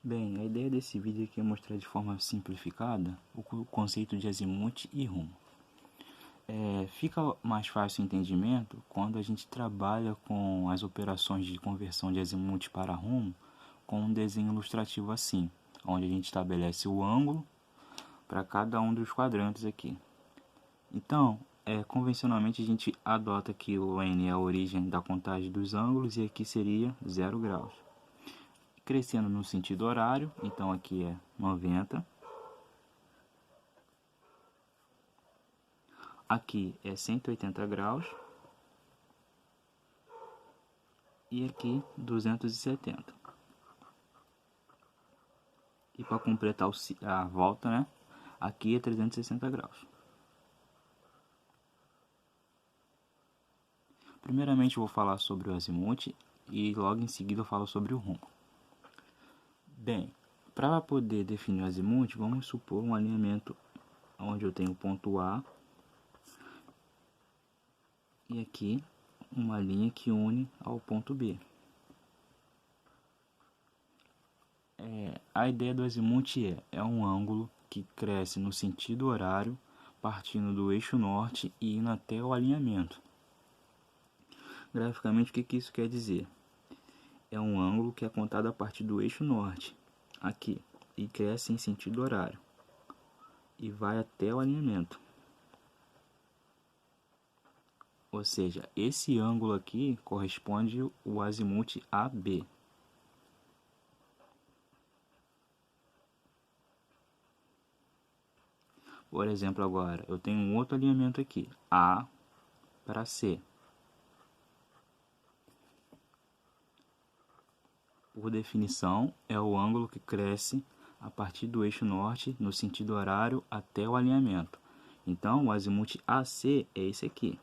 Bem, a ideia desse vídeo aqui é mostrar de forma simplificada o conceito de azimuth e rumo. Fica mais fácil o entendimento quando a gente trabalha com as operações de conversão de azimuth para rumo com um desenho ilustrativo assim, onde a gente estabelece o ângulo para cada um dos quadrantes aqui. Então, convencionalmente a gente adota que o N é a origem da contagem dos ângulos e aqui seria 0 graus. Crescendo no sentido horário, então aqui é 90. Aqui é 180 graus. E aqui 270. E para completar a volta, né? Aqui é 360 graus. Primeiramente eu vou falar sobre o azimuth e logo em seguida eu falo sobre o rumo. Bem, para poder definir o azimuth, vamos supor um alinhamento onde eu tenho o ponto A e aqui uma linha que une ao ponto B. A ideia do azimuth é um ângulo que cresce no sentido horário, partindo do eixo norte e indo até o alinhamento. Graficamente, o que isso quer dizer? É um ângulo que é contado a partir do eixo norte, aqui, e cresce em sentido horário, e vai até o alinhamento. Ou seja, esse ângulo aqui corresponde ao azimuth AB. Por exemplo, agora, eu tenho um outro alinhamento aqui, A para C. Por definição, é o ângulo que cresce a partir do eixo norte, no sentido horário, até o alinhamento. Então, o azimuth AC é esse aqui.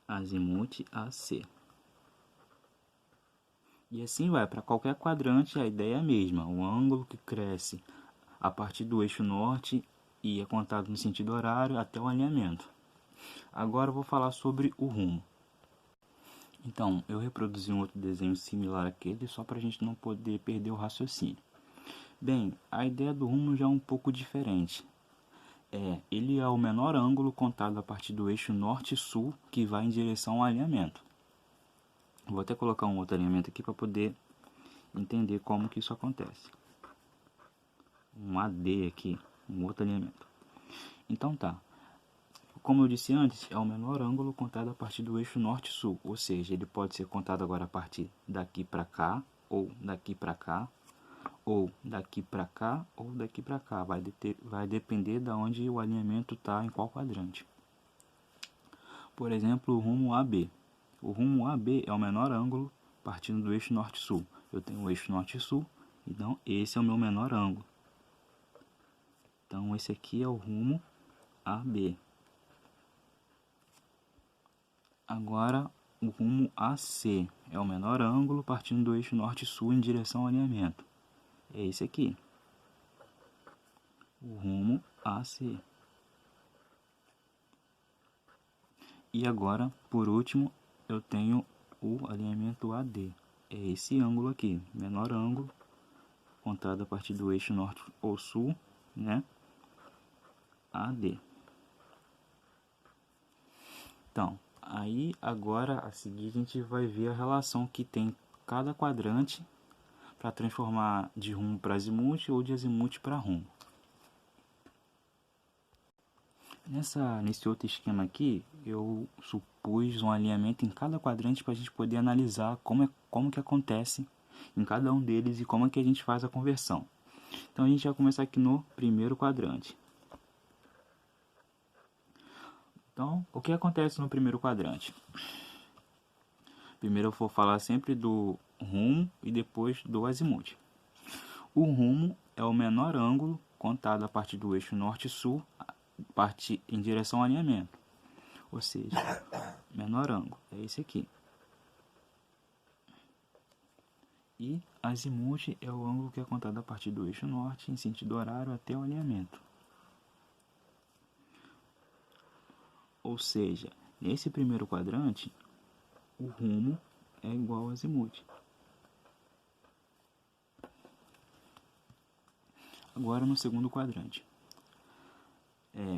Azimuth AC. E assim vai, para qualquer quadrante a ideia é a mesma, o ângulo que cresce a partir do eixo norte e é contado no sentido horário até o alinhamento. Agora eu vou falar sobre o rumo. Então, eu reproduzi um outro desenho similar àquele, só para a gente não poder perder o raciocínio. Bem, a ideia do rumo já é um pouco diferente. Ele é o menor ângulo contado a partir do eixo norte-sul que vai em direção ao alinhamento. Vou até colocar um outro alinhamento aqui para poder entender como que isso acontece. Um AD aqui, um outro alinhamento. Então tá. Como eu disse antes, é o menor ângulo contado a partir do eixo norte-sul, ou seja, ele pode ser contado agora a partir daqui para cá, ou daqui para cá, ou daqui para cá, ou daqui para cá. Vai depender de onde o alinhamento está, em qual quadrante. Por exemplo, o rumo AB. O rumo AB é o menor ângulo partindo do eixo norte-sul. Eu tenho o eixo norte-sul, então esse é o meu menor ângulo. Então esse aqui é o rumo AB. Agora o rumo AC é o menor ângulo partindo do eixo norte-sul em direção ao alinhamento. É esse aqui. O rumo AC. E agora, por último, eu tenho o alinhamento AD. É esse ângulo aqui, menor ângulo, contado a partir do eixo norte ou sul, né? AD. Então, aí agora a seguir a gente vai ver a relação que tem cada quadrante para transformar de rumo para azimuth ou de azimuth para rumo. Nesse outro esquema aqui, eu supus um alinhamento em cada quadrante para a gente poder analisar como que acontece em cada um deles e como é que a gente faz a conversão. Então a gente vai começar aqui no primeiro quadrante. Então, o que acontece no primeiro quadrante? Primeiro eu vou falar sempre do rumo e depois do azimuth. O rumo é o menor ângulo contado a partir do eixo norte-sul, parte em direção ao alinhamento, ou seja, menor ângulo é esse aqui. E azimuth é o ângulo que é contado a partir do eixo norte em sentido horário até o alinhamento. Ou seja, nesse primeiro quadrante, o rumo é igual ao azimuth. Agora no segundo quadrante.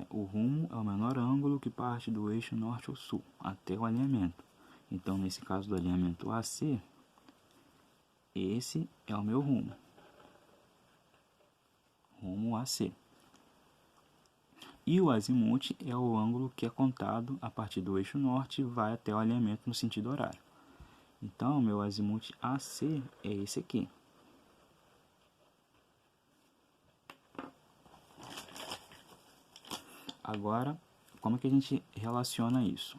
O rumo é o menor ângulo que parte do eixo norte ou sul, até o alinhamento. Então, nesse caso do alinhamento AC, esse é o meu rumo. Rumo AC. E o azimuth é o ângulo que é contado a partir do eixo norte e vai até o alinhamento no sentido horário. Então, meu azimuth AC é esse aqui. Agora, como é que a gente relaciona isso?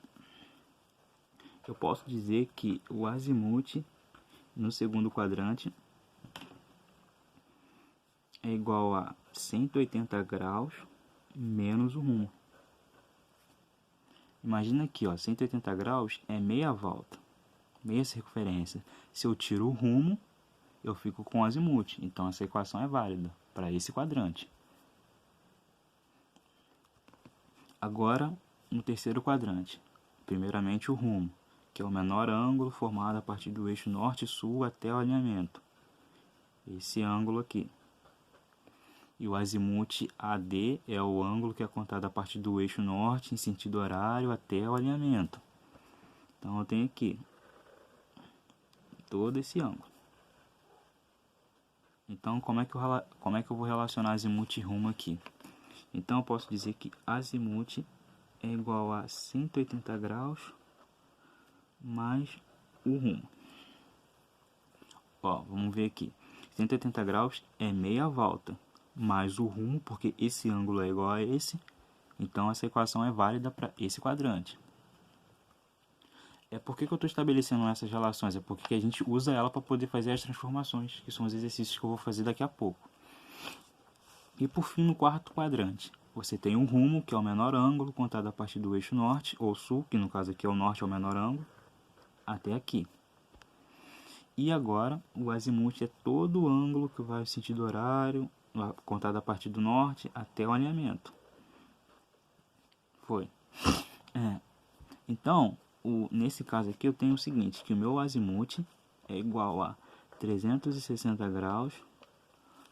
Eu posso dizer que o azimuth no segundo quadrante é igual a 180 graus menos o rumo. Imagina aqui, ó, 180 graus é meia volta, meia circunferência. Se eu tiro o rumo, eu fico com o azimuth. Então, essa equação é válida para esse quadrante. Agora, no terceiro quadrante, primeiramente o rumo, que é o menor ângulo formado a partir do eixo norte-sul até o alinhamento. Esse ângulo aqui. E o azimuth AD é o ângulo que é contado a partir do eixo norte em sentido horário até o alinhamento. Então, eu tenho aqui todo esse ângulo. Então, como é que eu vou relacionar azimuth e rumo aqui? Então, eu posso dizer que azimuth é igual a 180 graus mais o rumo. Ó, vamos ver aqui. 180 graus é meia volta, mais o rumo, porque esse ângulo é igual a esse. Então, essa equação é válida para esse quadrante. Por que eu estou estabelecendo essas relações? É porque a gente usa ela para poder fazer as transformações, que são os exercícios que eu vou fazer daqui a pouco. E por fim, no quarto quadrante, você tem um rumo, que é o menor ângulo, contado a partir do eixo norte ou sul, que no caso aqui é o norte, é o menor ângulo, até aqui. E agora, o azimuth é todo o ângulo que vai no sentido horário, contado a partir do norte até o alinhamento. Foi. Então, nesse caso aqui, eu tenho o seguinte, que o meu azimuth é igual a 360 graus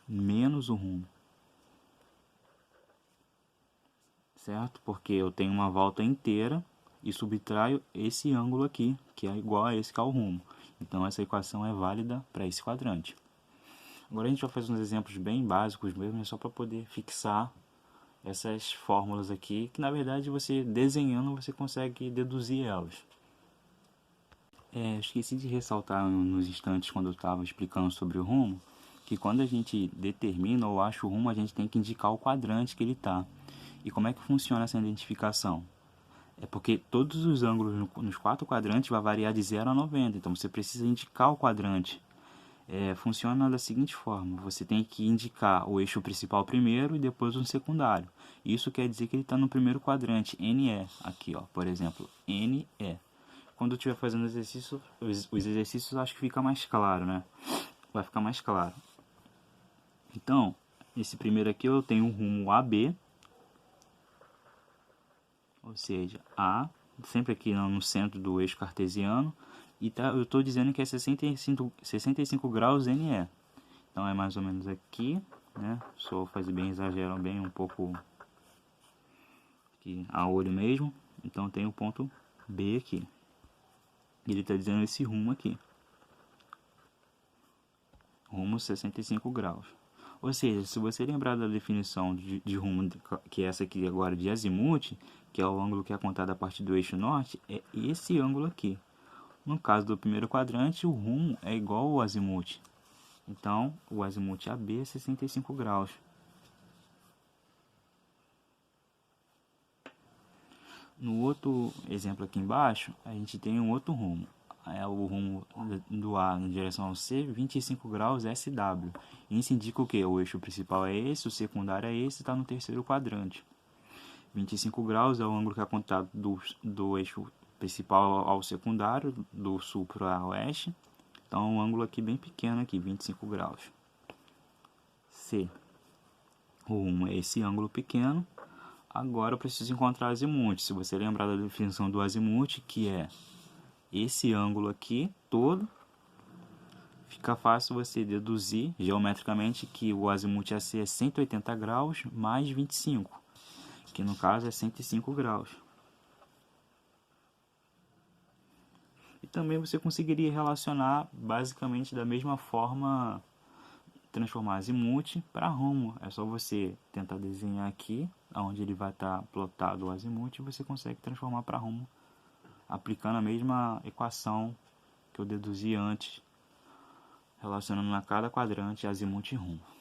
menos o rumo. Certo? Porque eu tenho uma volta inteira e subtraio esse ângulo aqui, que é igual a esse que é o rumo. Então, essa equação é válida para esse quadrante. Agora, a gente vai fazer uns exemplos bem básicos mesmo, só para poder fixar essas fórmulas aqui, que na verdade você desenhando você consegue deduzir elas. Esqueci de ressaltar nos instantes quando eu estava explicando sobre o rumo, que quando a gente determina ou acha o rumo, a gente tem que indicar o quadrante que ele está. E como é que funciona essa identificação? É porque todos os ângulos nos quatro quadrantes vai variar de 0 a 90, então você precisa indicar o quadrante. Funciona da seguinte forma, você tem que indicar o eixo principal primeiro e depois o secundário. Isso quer dizer que ele está no primeiro quadrante, NE, aqui ó, por exemplo, NE. Quando eu estiver fazendo exercício, os exercícios acho que fica mais claro, né? Vai ficar mais claro. Então, esse primeiro aqui eu tenho um rumo AB, ou seja, A, sempre aqui no centro do eixo cartesiano, e eu estou dizendo que é 65 graus NE. Então é mais ou menos aqui, né? Só fazer bem, exageram bem um pouco aqui a olho mesmo. Então tem o ponto B aqui. Ele está dizendo esse rumo aqui. Rumo 65 graus. Ou seja, se você lembrar da definição de rumo, que é essa aqui agora de azimuth, que é o ângulo que é contado a partir do eixo norte, é esse ângulo aqui. No caso do primeiro quadrante, o rumo é igual ao azimuth. Então, o azimuth AB é 65 graus. No outro exemplo aqui embaixo, a gente tem um outro rumo. É o rumo do A em direção ao C, 25 graus SW. Isso indica o que? O eixo principal é esse, o secundário é esse, está no terceiro quadrante. 25 graus é o ângulo que é contado do eixo principal ao secundário, do sul para o oeste. Então, um ângulo aqui bem pequeno, aqui, 25 graus. C. O rumo é esse ângulo pequeno. Agora eu preciso encontrar o azimuth. Se você lembrar da definição do azimuth, que é esse ângulo aqui todo, fica fácil você deduzir geometricamente que o azimuth AC é 180 graus mais 25, que no caso é 105 graus. E também você conseguiria relacionar basicamente da mesma forma, transformar azimuth para rumo. É só você tentar desenhar aqui, onde ele vai estar plotado o azimuth, e você consegue transformar para rumo, aplicando a mesma equação que eu deduzi antes, relacionando a cada quadrante azimuth e rumo.